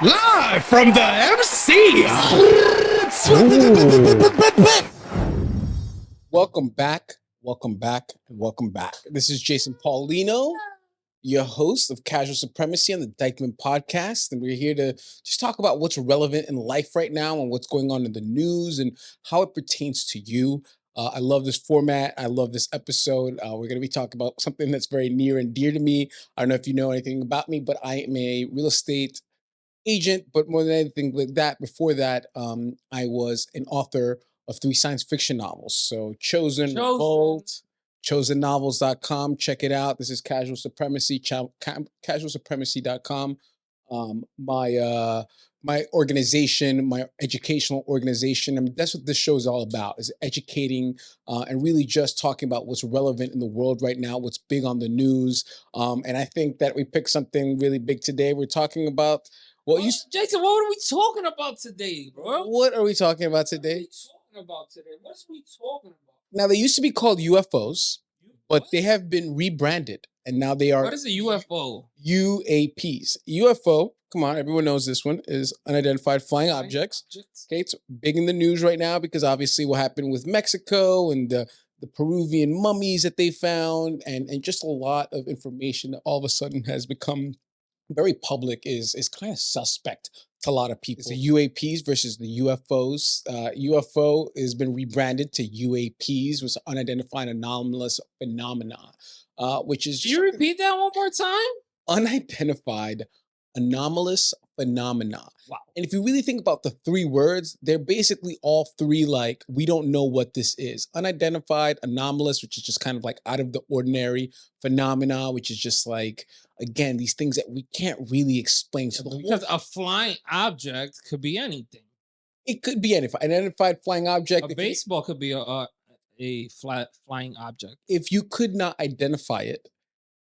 Live from the MC. Welcome back, welcome back, and welcome back. This is Jason Paulino, your host of Casual Supremacy on the Dykeman Podcast. And we're here to just talk about what's relevant in life right now and what's going on in the news and how it pertains to you. I love this format. I love this episode. We're going to be talking about something that's very near and dear to me. I don't know if you know anything about me, but I am a real estate agent, but more than anything like that, before that, I was an author of 3 science fiction novels. So Chosen, Revolt, chosennovels.com. Check it out. This is Casual Supremacy, casualsupremacy.com. My organization, my educational organization. I mean, that's what this show is all about, is educating and really just talking about what's relevant in the world right now, what's big on the news. And I think that we picked something really big today. We're talking about Jason, what are we talking about today, bro? What are we talking about today? What's we talking about? Now, they used to be called UFOs, but they have been rebranded, and now they are What is a UFO? UAPs. UFO, come on, everyone knows this one, is unidentified flying objects. Okay, it's big in the news right now because obviously what happened with Mexico and the Peruvian mummies that they found, and just a lot of information that all of a sudden has become very public is kind of suspect to a lot of people. It's the UAPs versus the UFOs. UFO has been rebranded to UAPs, which is unidentified anomalous phenomena, which is Can you repeat that one more time? unidentified anomalous phenomena. Wow. And if you really think about the 3 words, they're basically all 3 like, we don't know what this is. Unidentified, anomalous, which is just kind of like out of the ordinary, phenomena, which is just like, again, these things that we can't really explain. So Because a flying object could be anything. it could be anything. An identified flying object. A baseball could be a flying object. If you could not identify it,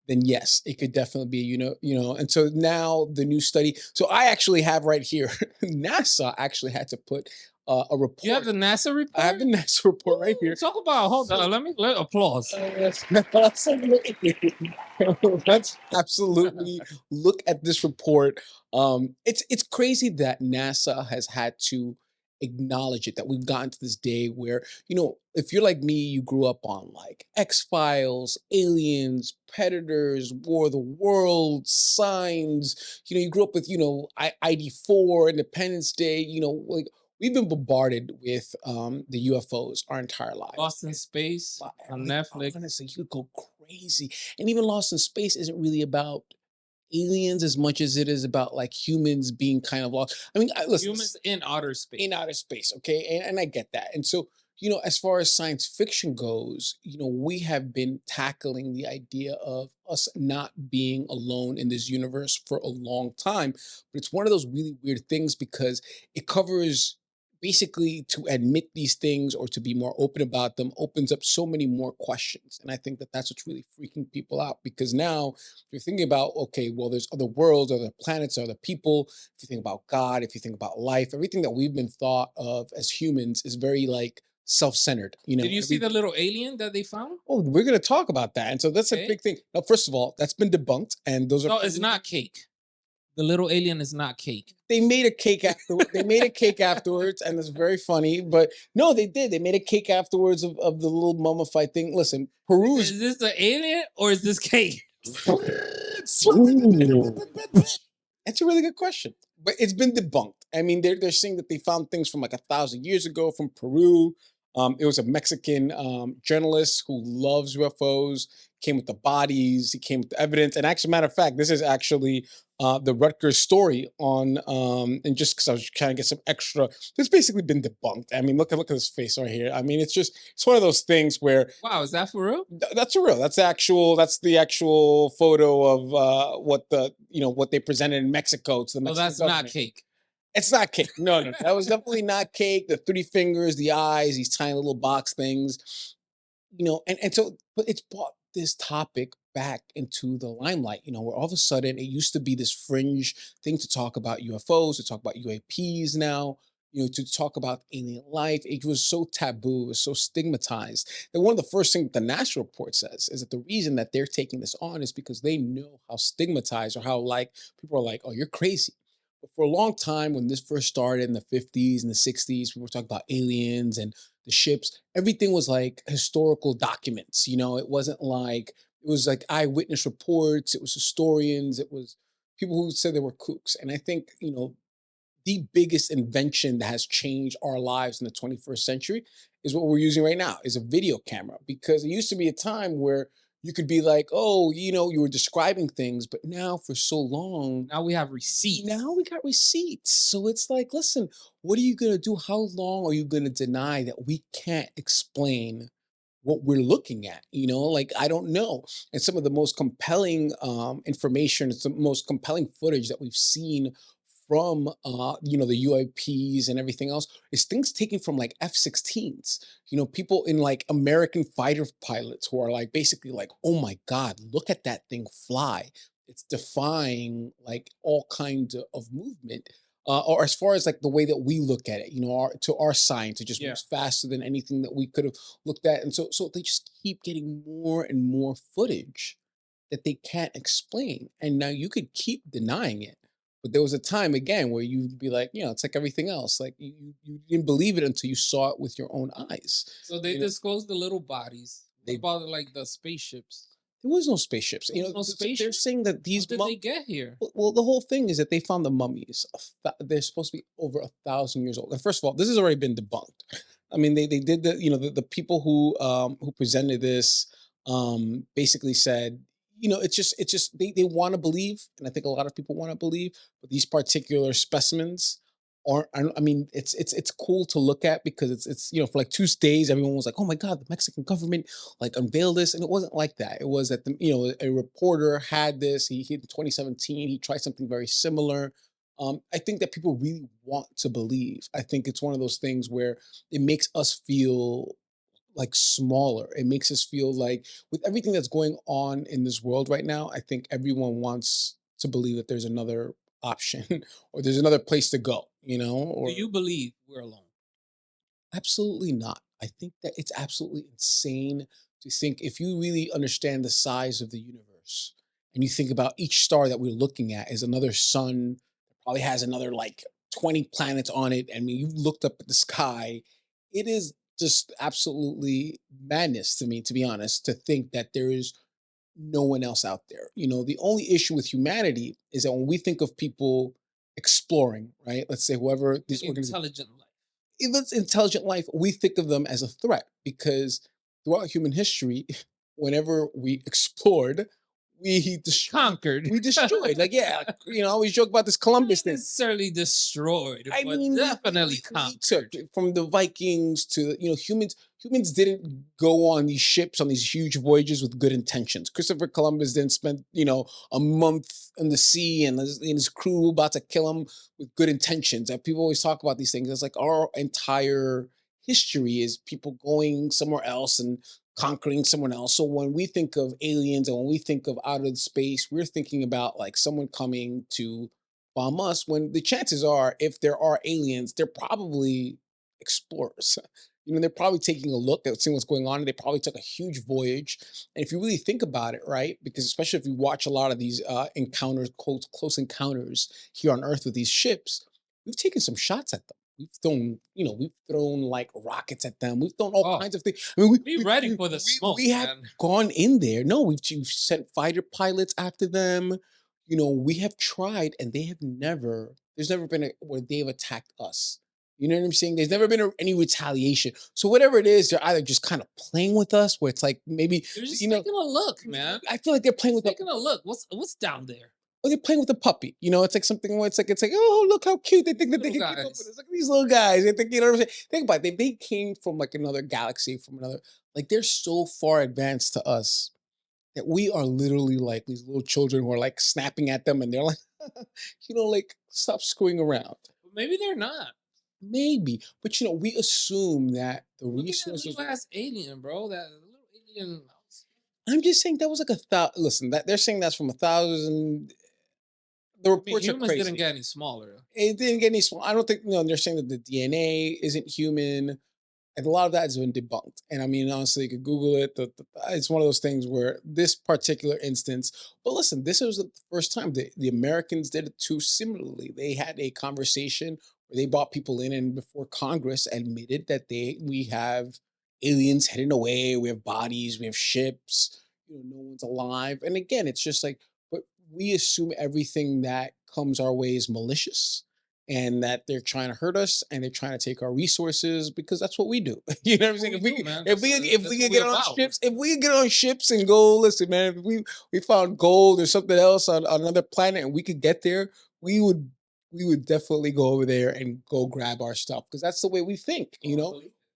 then yes, it could definitely be, and so now the new study. So I actually have right here, NASA actually had to put a report. You have the NASA report? I have the NASA report right here. Talk about, hold on, let applause. Let's absolutely look at this report. It's crazy that NASA has had to acknowledge it, that we've gotten to this day where, if you're like me, you grew up on like X-Files, Aliens, Predators, War of the Worlds, Signs, you grew up with, ID4, Independence Day, like we've been bombarded with the UFOs our entire lives. Lost in Space on Netflix. Honestly, you could go crazy. And even Lost in Space isn't really about aliens as much as it is about like humans being kind of lost. I mean, listen, Humans in outer space. in outer space, okay? And I get that. And so, as far as science fiction goes, we have been tackling the idea of us not being alone in this universe for a long time. But it's one of those really weird things because it covers basically, to admit these things or to be more open about them opens up so many more questions. And I think that that's what's really freaking people out, because now you're thinking about, okay, well, there's other worlds, other planets, other people. If you think about God, if you think about life, everything that we've been thought of as humans is very like self-centered. Did you see the little alien that they found? Oh, we're going to talk about that. And so that's a big thing. Now, first of all, that's been debunked. And those are No, it's not cake. The little alien is not cake. They made a cake afterwards. They made a cake afterwards, and it's very funny. But no, they did. They made a cake afterwards of the little mummified thing. Listen, Peru's. Is this the alien or is this cake? That's a really good question. But it's been debunked. I mean, they're saying that they found things from like 1,000 years ago from Peru. It was a Mexican journalist who loves UFOs, came with the bodies, he came with the evidence. And actually, matter of fact, this is actually the Rutgers story on, and just because I was trying to get some extra, it's basically been debunked. I mean, look at his face right here. I mean, it's one of those things where. Wow, is that for real? That's for real. That's the actual photo of what they presented in Mexico to the Mexican that's government. not cake. It's not cake. No. That was definitely not cake. The 3 fingers, the eyes, these tiny little box things, and so, but it's brought this topic back into the limelight, where all of a sudden it used to be this fringe thing to talk about UFOs, to talk about UAPs now, to talk about alien life. It was so taboo, it was so stigmatized. And one of the first things the national report says is that the reason that they're taking this on is because they know how stigmatized or how like people are like, oh, you're crazy. for a long time when this first started in the 50s and the 60s, we were talking about aliens and the ships. Everything was like historical documents. It wasn't like it was like eyewitness reports. It was historians. It was people who said they were kooks. And I think the biggest invention that has changed our lives in the 21st century is what we're using right now is a video camera, because it used to be a time where you could be like, oh, you were describing things, but now for so long, Now we have receipts. now we got receipts. So it's like, listen, what are you going to do? How long are you going to deny that we can't explain what we're looking at? Like, I don't know. And some of the most compelling information, it's the most compelling footage that we've seen from the UAPs and everything else is things taken from like F-16s. People in like American fighter pilots who are like basically like, oh my God, look at that thing fly. It's defying like all kinds of movement. Or as far as like the way that we look at it, to our science, it just Yeah. moves faster than anything that we could have looked at. And so they just keep getting more and more footage that they can't explain. And now you could keep denying it. But there was a time again where you'd be like, it's like everything else. Like you didn't believe it until you saw it with your own eyes. So they You know, disclosed the little bodies. What they about like the spaceships? there was no spaceships. There was no They're spaceship? saying that How these did they get here? well, the whole thing is that they found the mummies. They're supposed to be over 1,000 years old. And first of all, this has already been debunked. I mean, they did the people who presented this basically said, it's just they want to believe, and I think a lot of people want to believe, but these particular specimens aren't. I mean, it's cool to look at because it's for like 2 days everyone was like, oh my God, the Mexican government like unveiled this, and it wasn't like that. It was that a reporter had this. He in 2017 he tried something very similar. I think that people really want to believe. I think it's one of those things where it makes us feel like smaller. It makes us feel like with everything that's going on in this world right now, I think everyone wants to believe that there's another option or there's another place to go, Do or you believe we're alone? absolutely not. I think that it's absolutely insane to think if you really understand the size of the universe and you think about each star that we're looking at is another sun that probably has another like 20 planets on it. I mean, you looked up at the sky, it is just absolutely madness to me, to be honest, to think that there is no one else out there. The only issue with humanity is that when we think of people exploring, right? Let's say whoever these An organizations, intelligent life. if it's intelligent life, we think of them as a threat because throughout human history, whenever we explored, we destroyed. Conquered. We destroyed. Like, yeah, I always joke about this Columbus Not thing. necessarily destroyed, I but mean, definitely we took conquered. from the Vikings to humans. Humans didn't go on these ships on these huge voyages with good intentions. Christopher Columbus didn't spend a month in the sea and his crew about to kill him with good intentions. And people always talk about these things. It's like our entire history is people going somewhere else and conquering someone else. So when we think of aliens and when we think of outer space, we're thinking about like someone coming to bomb us, when the chances are, if there are aliens, they're probably explorers. They're probably taking a look at seeing what's going on. They probably took a huge voyage. And if you really think about it, right, because especially if you watch a lot of these encounters, close encounters here on Earth with these ships, we've taken some shots at them. We've thrown like rockets at them. We've thrown all Oh, kinds of things. I mean, be ready for the smoke, we have man. gone in there. No, we've sent fighter pilots after them. We have tried and there's never been where they've attacked us. You know what I'm saying? There's never been any retaliation. So whatever it is, they're either just kind of playing with us, where it's like maybe, They're just you know, taking a look, man. I feel like they're playing with Taking a look. What's down there? or they're playing with a puppy. It's like something where it's like, oh, look how cute. They think that they Little can keep up with guys. us. Look at these little guys. They think, you know what I'm saying? Think about it. They came from like another galaxy, from another, like they're so far advanced to us that we are literally like these little children who are like snapping at them and they're like, like stop screwing around. But maybe they're not. Maybe, but we assume that the Look at that resources. little ass alien, bro. That little alien. I'm just saying that was like listen, that they're saying that's from 1,000. The I mean, reports are humans didn't crazy. get any smaller. It didn't get any small. I don't think they're saying that the DNA isn't human. And a lot of that has been debunked. And I mean, honestly, you could Google it. It's one of those things where this particular instance, but listen, this was the first time the Americans did it too similarly. They had a conversation where they brought people in and before Congress admitted that we have aliens heading away, we have bodies, we have ships, no one's alive. And again, it's just like, but we assume everything that comes our way is malicious and that they're trying to hurt us and they're trying to take our resources because that's what we do. You know what I'm saying? If we could get on ships, if we could get on ships and go, listen, man, if we found gold or something else on another planet and we could get there, we would definitely go over there and go grab our stuff because that's the way we think,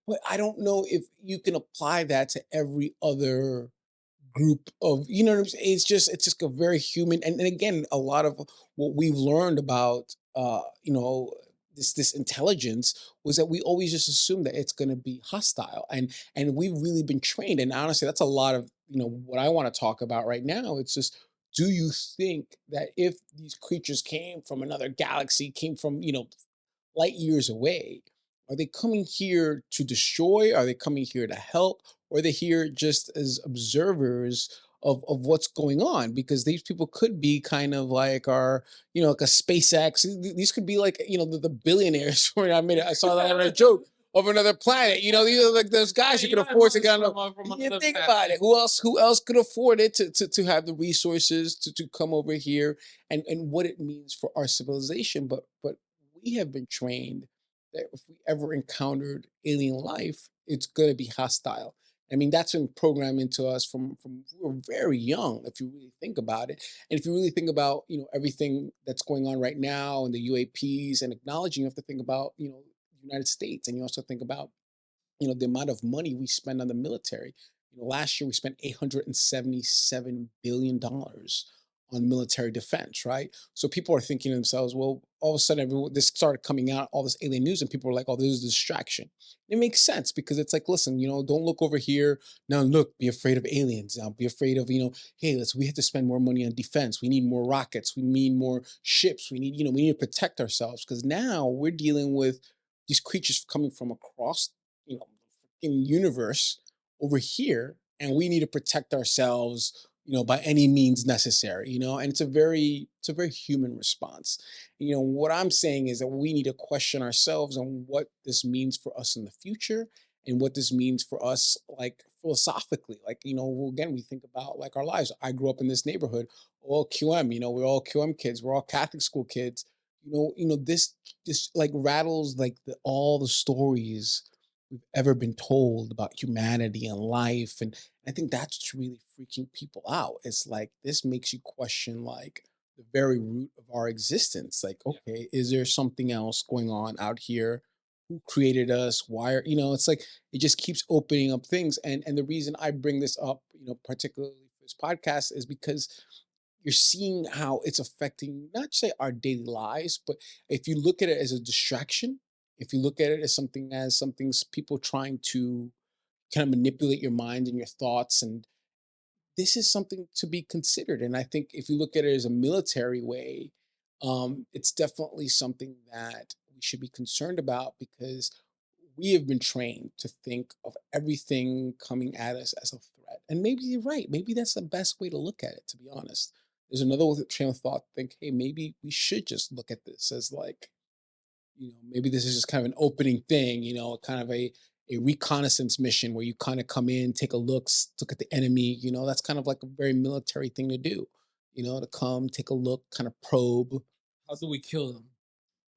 But I don't know if you can apply that to every other group of what I'm saying. It's just a very human and again a lot of what we've learned about this intelligence was that we always just assume that it's going to be hostile and we've really been trained and honestly that's a lot of what I want to talk about right now. It's just, do you think that if these creatures came from another galaxy, came from light years away, are they coming here to destroy? Are they coming here to help? Or are they here just as observers of what's going on? Because these people could be kind of like our, like a SpaceX. These could be like, the billionaires. I saw that in a joke of another planet. These are like those guys who can afford to kind of. You think about it. Who else could afford it to have the resources to come over here and what it means for our civilization? But we have been trained that if we ever encountered alien life, it's going to be hostile. I mean, that's been programmed into us from we were very young, if you really think about it. And if you really think about, everything that's going on right now and the UAPs and acknowledging, you have to think about, the United States. And you also think about the amount of money we spend on the military. Last year we spent $877 billion on military defense, right? So people are thinking to themselves, well, all of a sudden this started coming out, all this alien news, and people are like, oh, this is a distraction. It makes sense because it's like, listen, don't look over here. Now look, be afraid of aliens. Now be afraid of, hey, we have to spend more money on defense. We need more rockets. We need more ships. We need to protect ourselves because now we're dealing with these creatures coming from across in universe over here and we need to protect ourselves by any means necessary, and it's a very human response. What I'm saying is that we need to question ourselves on what this means for us in the future and what this means for us like philosophically, like again we think about like our lives. I grew up in this neighborhood, all QM, we're all QM kids, we're all Catholic school kids. This like rattles like all the stories we've ever been told about humanity and life. And I think that's what's really freaking people out. It's like this makes you question like the very root of our existence. Like, okay, is there something else going on out here? Who created us? Why are it's like it just keeps opening up things. And the reason I bring this up, particularly for this podcast, is because you're seeing how it's affecting not just say our daily lives, but if you look at it as a distraction, if you look at it as something's people trying to kind of manipulate your mind and your thoughts, and this is something to be considered. And I think if you look at it as a military way, it's definitely something that we should be concerned about because we have been trained to think of everything coming at us as a threat. And maybe you're right. Maybe that's the best way to look at it, to be honest. There's another train of thought, think, hey, maybe we should just look at this as like, maybe this is just kind of an opening thing, kind of a reconnaissance mission where you kind of come in, take a look at the enemy, that's kind of like a very military thing to do, to come, take a look, kind of probe. How do we kill them?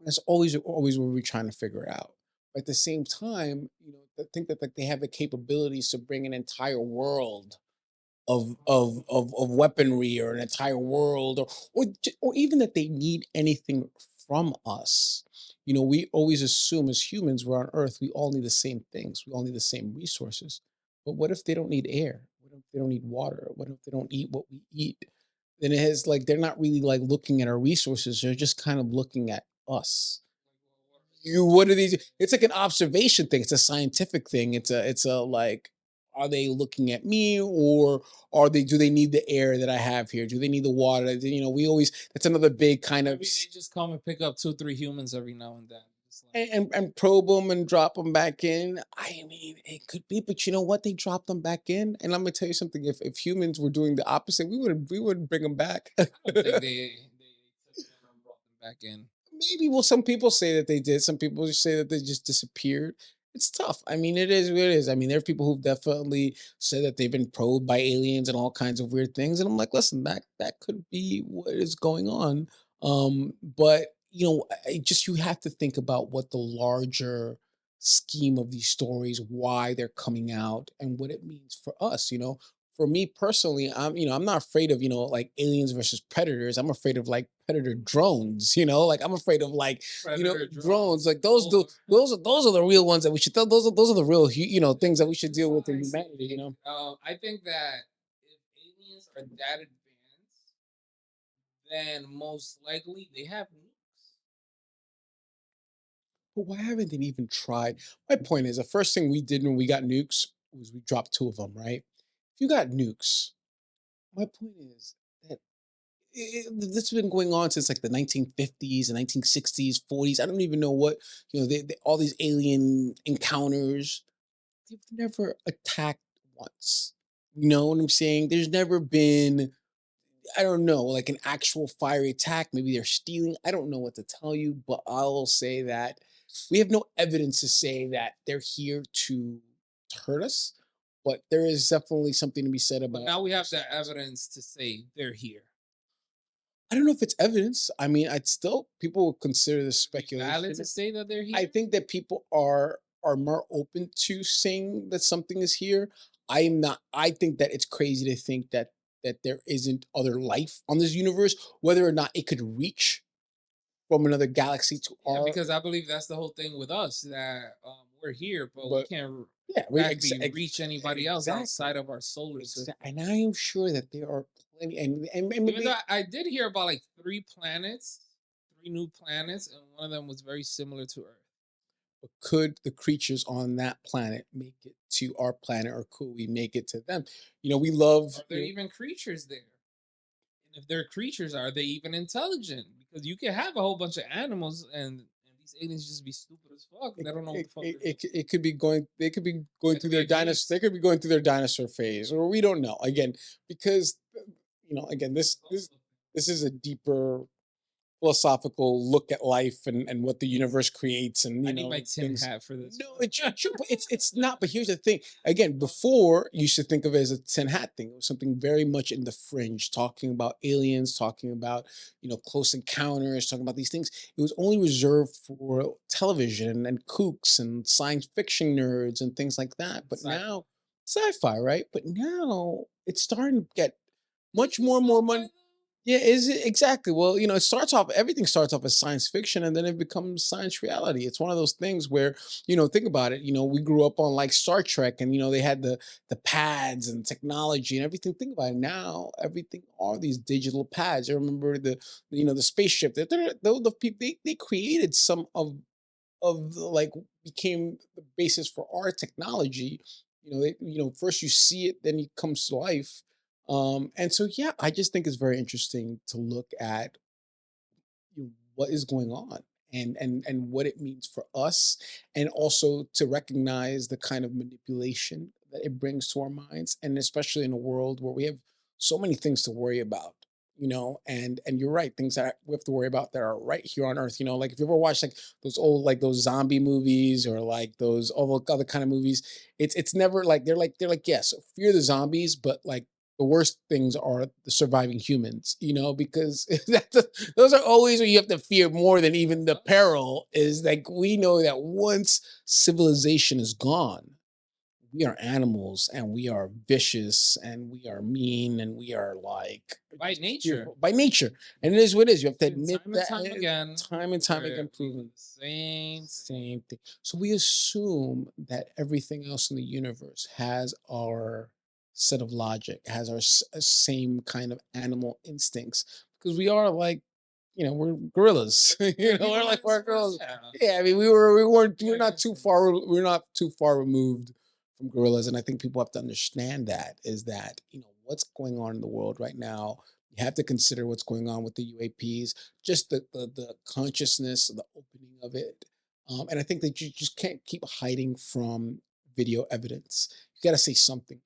That's always what we're trying to figure out. But at the same time, I think that like they have the capabilities to bring an entire world of weaponry or an entire world or even that they need anything from us. We always assume as humans we're on earth, we all need the same things, we all need the same resources. But what if they don't need air? What if they don't need water? What if they don't eat what we eat? Then it has like they're not really like looking at our resources, they're just kind of looking at us. What are these? It's like an observation thing. It's a scientific thing. It's a like, are they looking at me or do they need the air that I have here? Do they need the water? We always, that's another big kind of Maybe they just come and pick up 2, 3 humans every now and then. It's like, and probe them and drop them back in. I mean, it could be, but you know what? They dropped them back in, and I'm gonna tell you something. If humans were doing the opposite, we wouldn't bring them back. I don't think they took them and brought them back in. Maybe. Well, some people say that they did. Some people just say that they just disappeared. It's tough. I mean, it is what it is. I mean, there are people who've definitely said that they've been probed by aliens and all kinds of weird things. And I'm like, listen, that could be what is going on. But just you have to think about what the larger scheme of these stories, why they're coming out, and what it means for us. For me personally, I'm not afraid of, like aliens versus predators. I'm afraid of like predator drones, like I'm afraid of like, Predator drones, drones. like those Oh, do those are the real ones that we should those are the real things that we should deal with in I humanity, see. I think that if aliens are that advanced, then most likely they have nukes. But why haven't they even tried? My point is, the first thing we did when we got nukes was we dropped two of them, right? If you got nukes, my point is that this has been going on since like the 1950s and 1960s, 40s. I don't even know what, all these alien encounters, they've never attacked once. You know what I'm saying? There's never been, I don't know, like an actual fiery attack. Maybe they're stealing. I don't know what to tell you, but I'll say that we have no evidence to say that they're here to hurt us. But there is definitely something to be said But about. now we have the evidence to say they're here. I don't know if it's evidence. I mean, I'd still people would consider this Would it be valid speculation. to say that they're I here? think that people are more open to saying that something is here. I'm not. I think that it's crazy to think that there isn't other life on this universe, whether or not it could reach from another galaxy to Yeah, our. because I believe that's the whole thing with us that we're here, but we But can't yeah, exactly reach anybody else exactly, outside of our solar system. and I am sure that there are plenty, and Even though maybe I did hear about like three new planets, and one of them was very similar to Earth. could the creatures on that planet make it to our planet, or could we make it to them? We love. Are there even creatures there? And if they're creatures, are they even intelligent? Because you can have a whole bunch of animals and these aliens just be stupid as fuck. They don't know what the fuck they're doing. It could be going. They could be going That through could be their a dinosaur. They case. could be going through their dinosaur phase, or we don't know. Again, because again, this is a deeper philosophical look at life and what the universe creates, and I need my tin things. hat for this. No, it's true, but it's not. But here's the thing. Again, before you should think of it as a tin hat thing. It was something very much in the fringe, talking about aliens, talking about close encounters, talking about these things. It was only reserved for television and kooks and science fiction nerds and things like that. But Sci-fi. now, sci-fi, right? But now it's starting to get Is much this more sci-fi money. though? Yeah, is it exactly? Well, everything starts off as science fiction and then it becomes science reality. It's one of those things where, think about it, we grew up on like Star Trek and they had the pads and technology and everything. Think about it. Now everything are these digital pads. I remember the spaceship that the people they created some like became the basis for our technology. First you see it, then it comes to life. And so yeah, I just think it's very interesting to look at what is going on and what it means for us, and also to recognize the kind of manipulation that it brings to our minds, and especially in a world where we have so many things to worry about. And you're right, things that we have to worry about that are right here on earth. Like if you ever watch like those old, like those zombie movies, or like those all the other kind of movies, it's never like they're like, yes, fear the zombies, but like the worst things are the surviving humans, because those are always what you have to fear more than even the peril. Is like, we know that once civilization is gone, we are animals and we are vicious and we are mean and we are like By just nature. fearful by nature. And it is what it is. You have to And admit time and that, time again, time and time again we do proven. the same thing. Same thing. So we assume that everything else in the universe has our set of logic, has our same kind of animal instincts, because we are like, we're gorillas. We're We're like, we're humans. gorillas. Yeah. Yeah, I mean, we're We're not too instinct. far. We're not too far removed from gorillas, and I think people have to understand that is that what's going on in the world right now. You have to consider what's going on with the UAPs, just the consciousness, the opening of it. And I think that you just can't keep hiding from video evidence. You got to say something.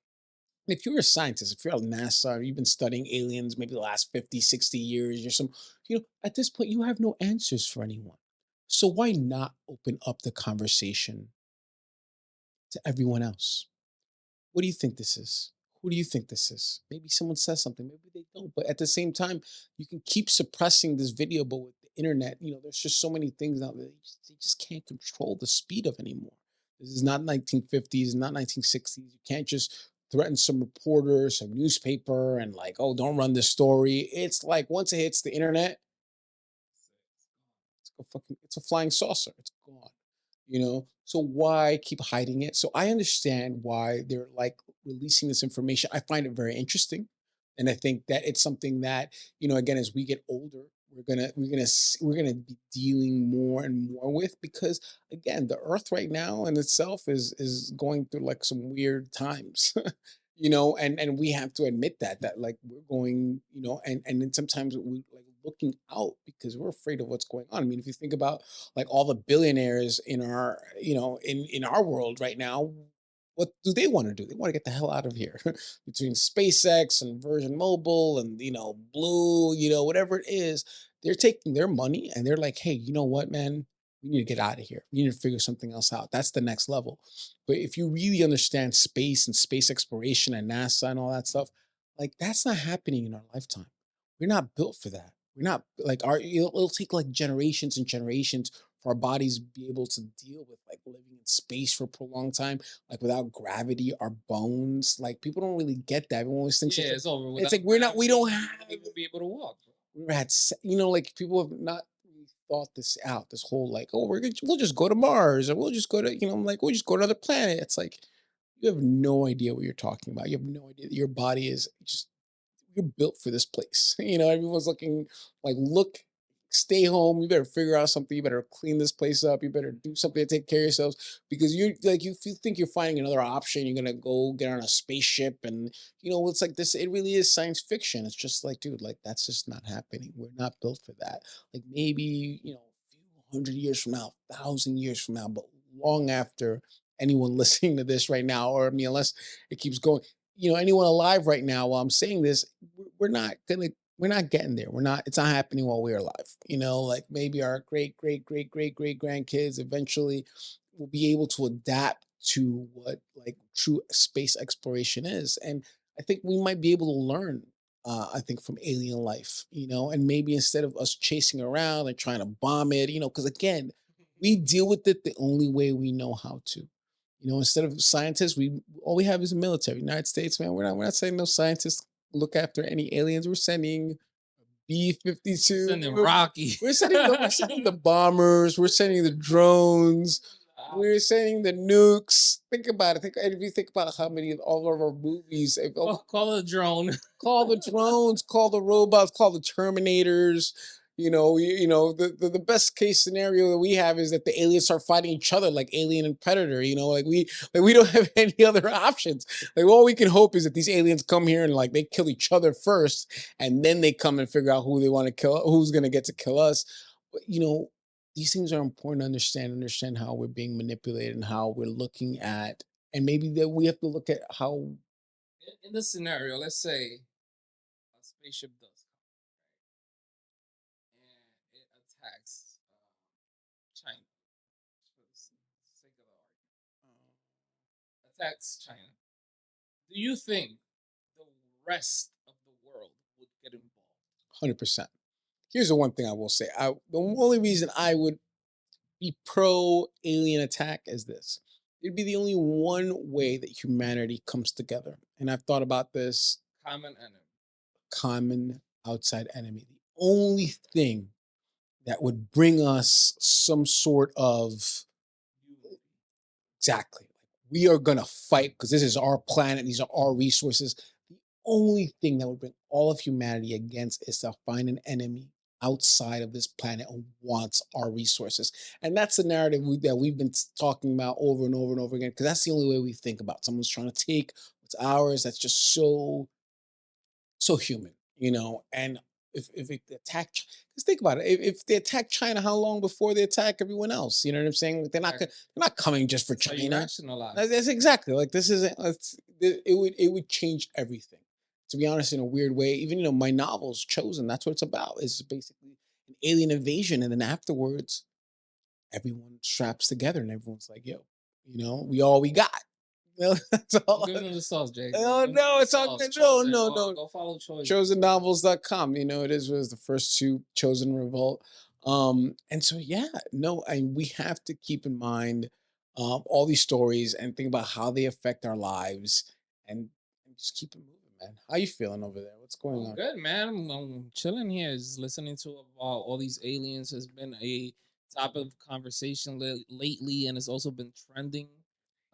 If you're a scientist, if you're at NASA, or you've been studying aliens maybe the last 50, 60 years, you're some, at this point, you have no answers for anyone. So why not open up the conversation to everyone else? What do you think this is? Who do you think this is? Maybe someone says something, maybe they don't. But at the same time, you can keep suppressing this video, but with the internet, there's just so many things out there they just can't control the speed of anymore. This is not 1950s, not 1960s. You can't just threaten some reporter, some newspaper, and like, oh, don't run this story. It's like once it hits the internet, it's a flying saucer. It's gone. So why keep hiding it? So I understand why they're like releasing this information. I find it very interesting, and I think that it's something that again, as we get older, we're gonna be dealing more and more with, because again, the earth right now in itself is going through like some weird times. And we have to admit that like we're going, and then sometimes we like looking out because we're afraid of what's going on. I mean, if you think about like all the billionaires in our in our world right now, what do they want to do? They want to get the hell out of here. Between SpaceX and Virgin Mobile and Blue, whatever it is, they're taking their money and they're like, hey, you know what, man, we need to get out of here, we need to figure something else out. That's the next level. But if you really understand space and space exploration and NASA and all that stuff, like that's not happening in our lifetime. We're not built for that. We're not like it'll take like generations and generations for our bodies be able to deal with like living in space for a prolonged time, like without gravity, our bones. Like people don't really get that. Everyone always thinks Yeah, it's over. it's Without like we're not, we gravity, don't you have, wouldn't even be able to walk, bro. we had, like people have not really thought this out. This whole like, oh, we'll just go to Mars, or we'll just go to, like we'll just go to another planet. It's like you have no idea what you're talking about. You have no idea that your body is just, you're built for this place. Everyone's looking like, look, stay home. You better figure out something. You better clean this place up. You better do something to take care of yourselves, because you're like, if you think you're finding another option, you're gonna go get on a spaceship, and it's like this. It really is science fiction. It's just like, dude, like that's just not happening. We're not built for that. Like maybe a few hundred years from now, 1,000 years from now, but long after anyone listening to this right now, or I mean, unless it keeps going, anyone alive right now while I'm saying this, we're not getting there. It's not happening while we're alive. Like maybe our great, great, great, great, great grandkids eventually will be able to adapt to what like true space exploration is. And I think we might be able to learn, I think, from alien life, and maybe instead of us chasing around and trying to bomb it, because again, we deal with it the only way we know how to. Instead of scientists, we all we have is a military. United States, man. We're not saying no scientists look after any aliens. We're sending B-52. Sending Rocky. We're sending the bombers. We're sending the drones. We're sending the nukes. Think about it. If you think about how many of all of our movies, Call a drone. call the drones, call the robots, call the Terminators. The best case scenario that we have is that the aliens start fighting each other like Alien and Predator. Like we don't have any other options. Like all we can hope is that these aliens come here and like they kill each other first, and then they come and figure out who they want to kill, who's gonna get to kill us. But these things are important to understand how we're being manipulated and how we're looking at, and maybe that we have to look at how. In this scenario, let's say a spaceship does come and it attacks China. For the sake of the argument, attacks China. Do you think the rest of the world would get involved? 100%. Here's the one thing I will say. The only reason I would be pro alien attack is this. It'd be the only one way that humanity comes together. And I've thought about this. Common enemy. Common outside enemy. The only thing that would bring us some sort of, exactly, we are going to fight because this is our planet. These are our resources. The only thing that would bring all of humanity against is to find an enemy outside of this planet who wants our resources. And that's the narrative that we've been talking about over and over and over again, because that's the only way we think about it. Someone's trying to take what's ours. That's just so human. And if they attack, because think about it, if they attack China, how long before they attack everyone else? You know what I'm saying? Like, Exactly. they're not coming just for That's how you China. rationalize. That's exactly like this isn't. It would change everything. To be honest, in a weird way, even my novels Chosen. That's what it's about. It's basically an alien invasion, and then afterwards, everyone straps together, and everyone's like, "Yo, we all we got." That's Don't all. give them the sauce, Jay. Don't Oh give them no, the it's all sauce. good. No, Chosen. no, Go no. go follow Chosen. ChosenNovels.com. It is was the first two Chosen Revolt. And so yeah, no, we have to keep in mind all these stories and think about how they affect our lives and just keep it moving, man. How you feeling over there? What's going Oh, on? good man. I'm chilling here, is listening to about all these aliens has been a topic of conversation lately, and it's also been trending.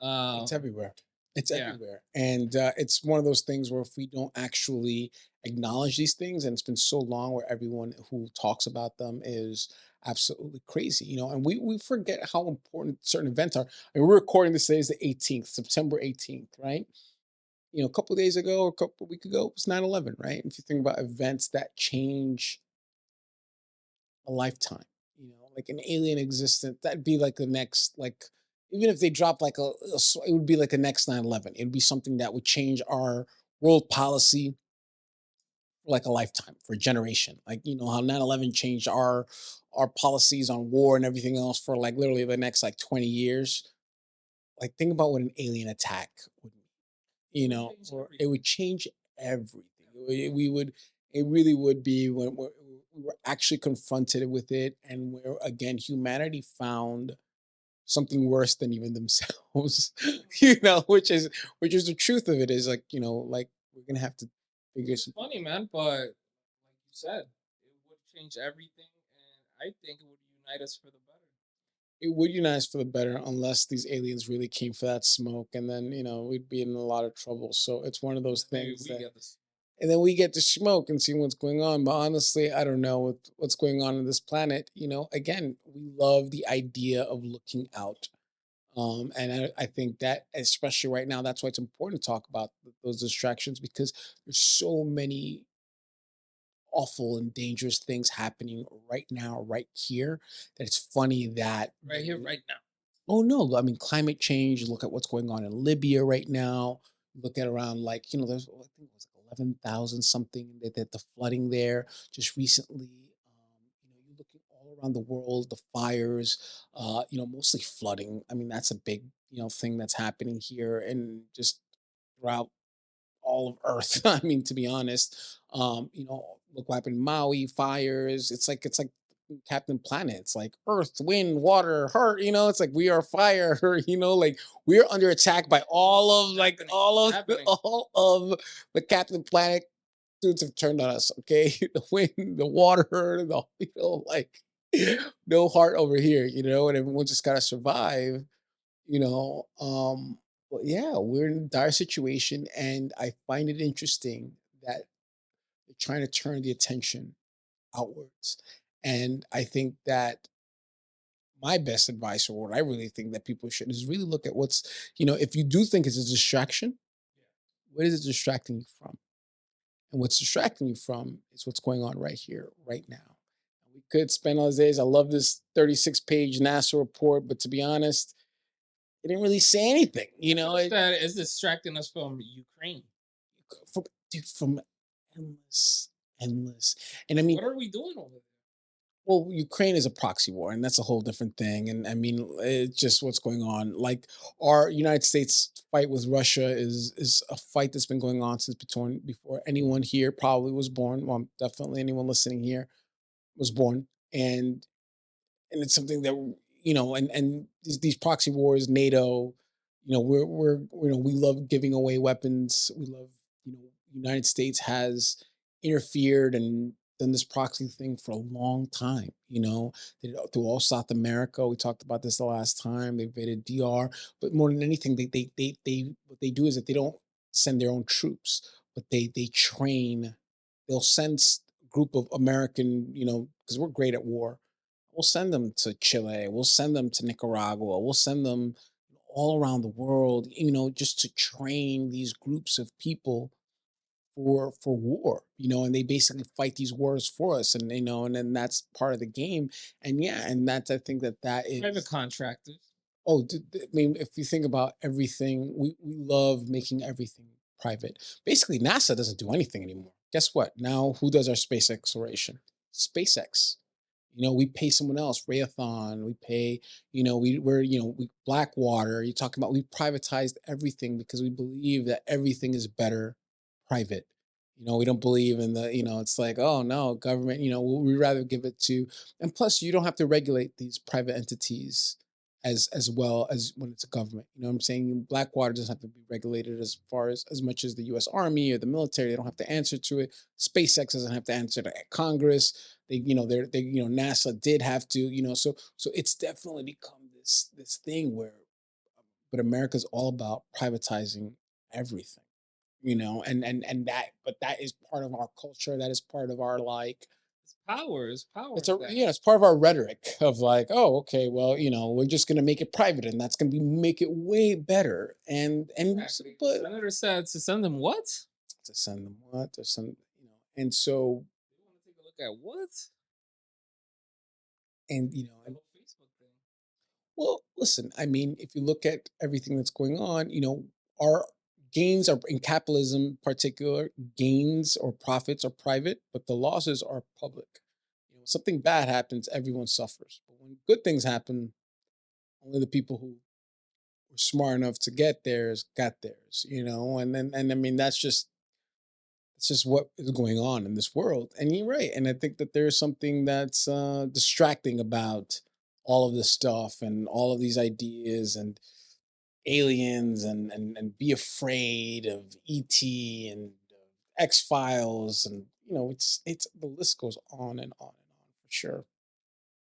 It's Um, everywhere. It's yeah, everywhere. And it's one of those things where if we don't actually acknowledge these things, and it's been so long where everyone who talks about them is absolutely crazy, and we forget how important certain events are. And we're recording this today is the 18th, September 18th, right? A couple of days ago, or a couple of weeks ago, it was 9/11, right? If you think about events that change a lifetime, like an alien existence, that'd be like the next, like, even if they dropped like it would be like a next 9/11. It'd be something that would change our world policy for like a lifetime, for a generation. Like, how 9/11 changed our policies on war and everything else for like literally the next like 20 years. Like, think about what an alien attack would mean, it would change or it everything. would change everything. We would, it really would be when we were actually confronted with it, and where again humanity found something worse than even themselves. Which is the truth of it, is like, like we're gonna have to figure Which is some. funny, man. But like you said, it would change everything, and I think it would unite us for the better. It would unite us for the better, unless these aliens really came for that smoke, and then we'd be in a lot of trouble. So it's one of And those then maybe things we that, get this. and then we get to smoke and see what's going on. But honestly, I don't know what's going on in this planet. Again, we love the idea of looking out. And I think that, especially right now, that's why it's important to talk about those distractions, because there's so many awful and dangerous things happening right now, right here, that it's funny that Right here, right now. oh no, I mean climate change. Look at what's going on in Libya right now. Look at around, like, there's, I think it was like 11,000 something that the flooding there just recently. You're looking all around the world, the fires, mostly flooding. I mean, that's a big, thing that's happening here and just throughout all of Earth. I mean, to be honest, look what happened in Maui, fires. It's like Captain Planet. It's like Earth, wind, water, heart. It's like we are fire. Like we're under attack by all of like Happening. all of Happening. all of the Captain Planet dudes have turned on us. Okay, the wind, the water, like no heart over here. And everyone just gotta survive. you know um but yeah, we're in a dire situation, and I find it interesting that they're trying to turn the attention outwards. And I think that my best advice, or what I really think that people should, is really look at what's, if you do think it's a distraction, what is it distracting you from? And what's distracting you from is what's going on right here, right now. We could spend all these days. I love this 36-page NASA report, but to be honest, it didn't really say anything. I feel like that is distracting us from Ukraine. From, dude, from endless, endless. And I mean, What are we doing over there? well, Ukraine is a proxy war, and that's a whole different thing. And I mean, it's just what's going on. Like, our United States fight with Russia is a fight that's been going on since before anyone here probably was born. Well, definitely anyone listening here was born. And it's something that, and these proxy wars, NATO, we love giving away weapons. We love, United States has interfered and done this proxy thing for a long time. They did it through all South America. We talked about this the last time. They invaded DR, but more than anything, they what they do is that they don't send their own troops, but they train. They'll send a group of American, because we're great at war. We'll send them to Chile. We'll send them to Nicaragua. We'll send them all around the world, just to train these groups of people for war, and they basically fight these wars for us, and and then that's part of the game. And yeah, and that's I think that Private is. contractors. Oh, I mean, if you think about everything, we love making everything private. Basically, NASA doesn't do anything anymore. Guess what? Now, who does our space exploration? SpaceX. We pay someone else, Raytheon. We pay, we Blackwater. You talking about we privatized everything because we believe that everything is better private. We don't believe in it's like, oh no, government, we rather give it to, and plus you don't have to regulate these private entities as well as when it's a government. You know what I'm saying? Blackwater doesn't have to be regulated as much as the US Army or the military. They don't have to answer to it. SpaceX doesn't have to answer to Congress. NASA did have to, so it's definitely become this thing where, but America's all about privatizing everything, and but that is part of our culture. That is part of our like, It's power it's in a that. it's part of our rhetoric of like, oh, okay, well, we're just gonna make it private, and that's gonna be make it way better. Exactly. The But senator said to send them what? to send them what to send, and so They want to take a look at what? and The whole Facebook thing. well, listen, I mean, if you look at everything that's going on, our gains are in capitalism, in particular, gains or profits are private, but the losses are public. Something bad happens, everyone suffers. But when good things happen, only the people who were smart enough to get theirs got theirs, and I mean that's just what is going on in this world. And you're right. And I think that there's something that's distracting about all of this stuff and all of these ideas and aliens and be afraid of ET and X Files, and it's the list goes on and on and on for sure.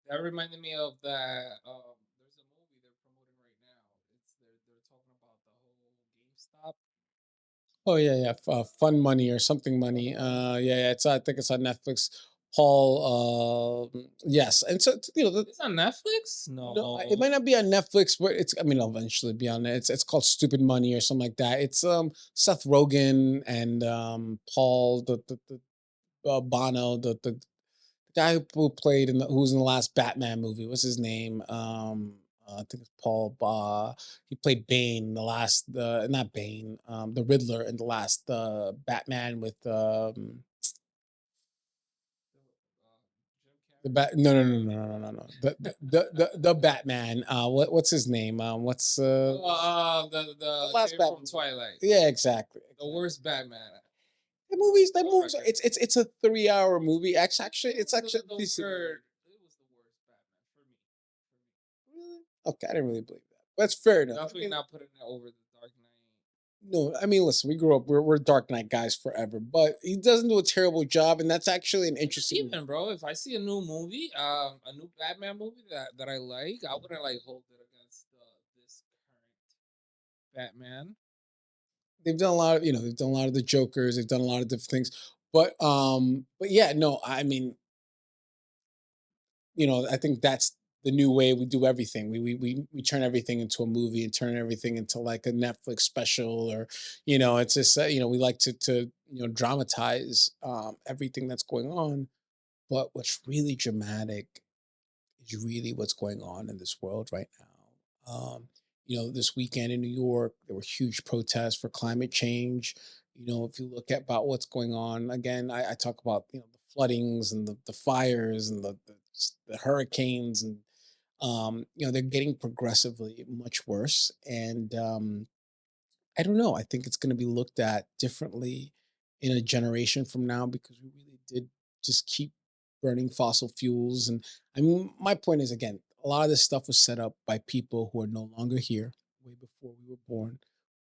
That reminded me of that. There's a movie they're promoting right now. They're talking about the whole GameStop. Oh yeah, yeah, Fun Money or something money. Yeah, yeah. I think it's on Netflix. Paul, yes, and so It's on Netflix. no, it No, might not be on Netflix, but it's. I mean, it'll eventually be on it. It's called Stupid Money or something like that. It's Seth Rogen and Paul the Bono the guy who played who's in the last Batman movie. What's his name? I think it's Paul. He played Bane in the last. Not Bane. The Riddler in the last Batman with Jim the Carrey. bat. No, no, no, no, no, no, no. The Batman. What's his name? What's the The last kid from Batman? Twilight. Yeah, exactly. The worst Batman. That On movies. record. It's a 3 hour movie. Actually, it's actually a The decent movie. word. It was the worst Batman for me. Really? Okay, I didn't really believe that. That's fair enough. I Definitely mean, not putting it over the Dark Knight. no, I mean, listen, we grew up. We're Dark Knight guys forever, but he doesn't do a terrible job, and that's actually an interesting. Even bro, if I see a new movie, a new Batman movie that I like, I wouldn't like hold it against this current Batman. They've done a lot of, they've done a lot of the Jokers. They've done a lot of different things, but yeah, no, I mean, I think that's the new way we do everything. We turn everything into a movie and turn everything into like a Netflix special, or it's just we like to dramatize everything that's going on. But what's really dramatic is really what's going on in this world right now. This weekend in New York, there were huge protests for climate change. If you look at about what's going on, again, I talk about the floodings and the fires and the hurricanes, and they're getting progressively much worse. And I don't know. I think it's going to be looked at differently in a generation from now, because we really did just keep burning fossil fuels. And I mean, my point is, again, a lot of this stuff was set up by people who are no longer here, way before we were born,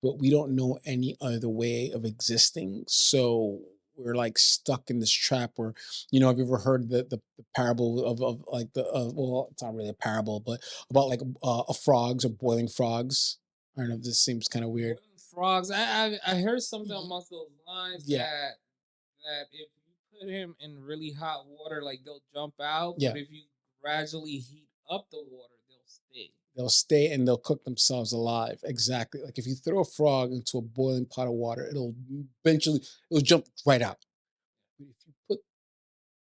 but we don't know any other way of existing. So we're like stuck in this trap where, have you ever heard the parable of like well, it's not really a parable, but about like a frogs or boiling frogs? I don't know if this seems kind of weird. Boiling frogs. I heard something amongst those lines Yeah, that if you put him in really hot water, like they'll jump out. yeah. But if you gradually heat up the water, they'll stay They'll stay and they'll cook themselves alive. Exactly. Like if you throw a frog into a boiling pot of water, it'll jump right out. But if you put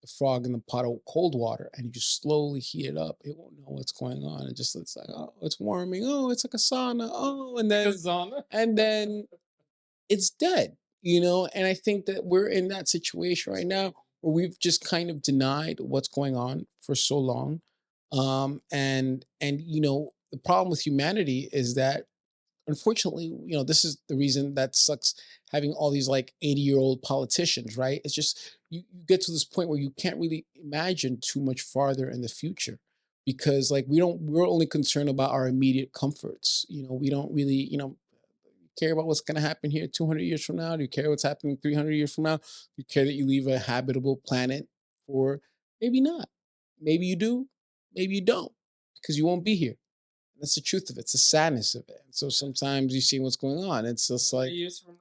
the frog in the pot of cold water and you just slowly heat it up, it won't know what's going on. It's like, oh, it's warming. Oh, it's like a sauna. Oh, and then it's dead, And I think that we're in that situation right now where we've just kind of denied what's going on for so long. And the problem with humanity is that unfortunately, this is the reason that sucks having all these like 80-year-old politicians, right? It's just you get to this point where you can't really imagine too much farther in the future because like we're only concerned about our immediate comforts. We don't really, care about what's going to happen here 200 years from now. Do you care what's happening 300 years from now? Do you care that you leave a habitable planet? Or maybe not. Maybe you do, maybe you don't, because you won't be here. That's the truth of it. It's the sadness of it. And so sometimes you see what's going on. It's just like Years from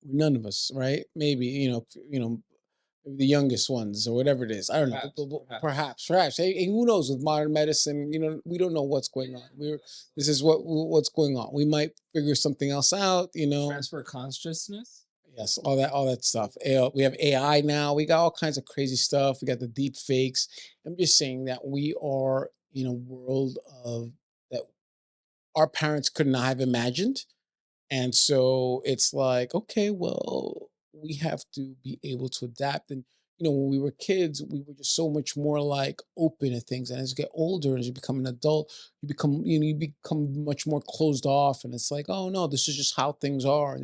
none of us, right? Maybe the youngest ones or whatever it is. I don't know. Perhaps. Hey, who knows? With modern medicine, we don't know what's going on. This is what's going on. We might figure something else out. transfer consciousness. Yes, all that stuff. We have AI now. We got all kinds of crazy stuff. We got the deep fakes. I'm just saying that we are in a world of that our parents could not have imagined. And so it's like, okay, well, we have to be able to adapt. And when we were kids, we were just so much more like open to things. And as you get older, as you become an adult, you become much more closed off. And it's like, oh no, this is just how things are.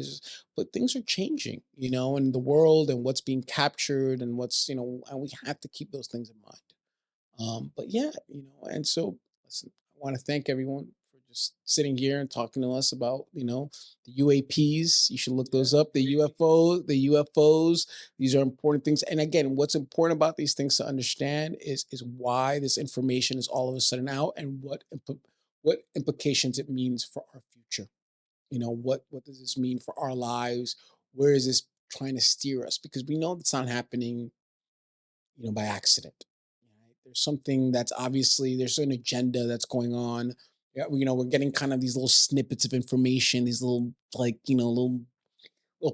But things are changing, in the world and what's being captured and and we have to keep those things in mind. But yeah, and so listen, I want to thank everyone for just sitting here and talking to us about, the UAPs. You should look those up. The UFOs. These are important things. And again, what's important about these things to understand is why this information is all of a sudden out and what implications it means for our future. What does this mean for our lives? Where is this trying to steer us? Because we know it's not happening by accident. Right? There's something that's obviously there's an agenda that's going on. Yeah, we're getting kind of these little snippets of information, these little like little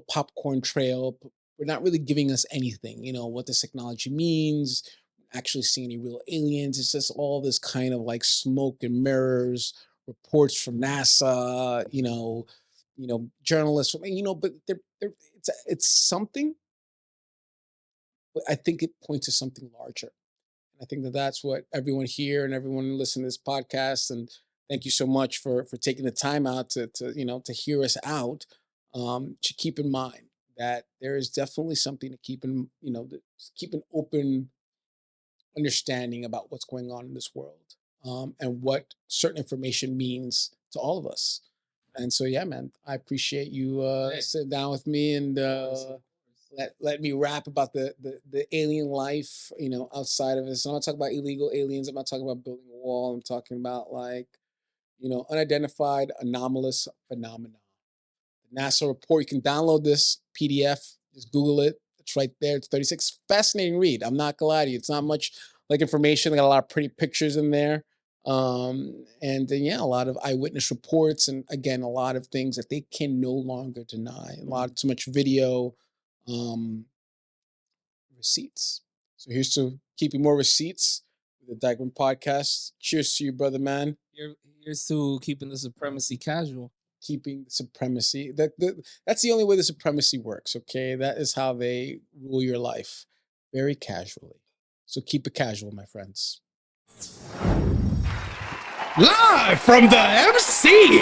popcorn trail. But we're not really giving us anything. What this technology means. Actually seeing any real aliens. It's just all this kind of like smoke and mirrors, reports from NASA. Journalists. But it's something. But I think it points to something larger. I think that that's what everyone here and everyone listening to this podcast. And thank you so much for taking the time out to hear us out. To keep in mind that there is definitely something to keep an open understanding about what's going on in this world, and what certain information means to all of us. And so, yeah, man, I appreciate you sitting down with me and let me rap about the alien life, outside of this. I'm not talking about illegal aliens. I'm not talking about building a wall. I'm talking about like, unidentified anomalous phenomena. The NASA report. You can download this PDF. Just Google it. It's right there. It's 36. Fascinating read. I'm not gonna lie to you. It's not much like information. They got a lot of pretty pictures in there. And then, yeah, a lot of eyewitness reports, and again, a lot of things that they can no longer deny. Too much video, um, receipts. So here's to keeping more receipts with the Dykeman podcast. Cheers to you, brother man. Here's to keeping the supremacy casual. Keeping the supremacy. That's the only way the supremacy works. Okay, that is how they rule your life, very casually. So keep it casual, my friends. Live from the MC.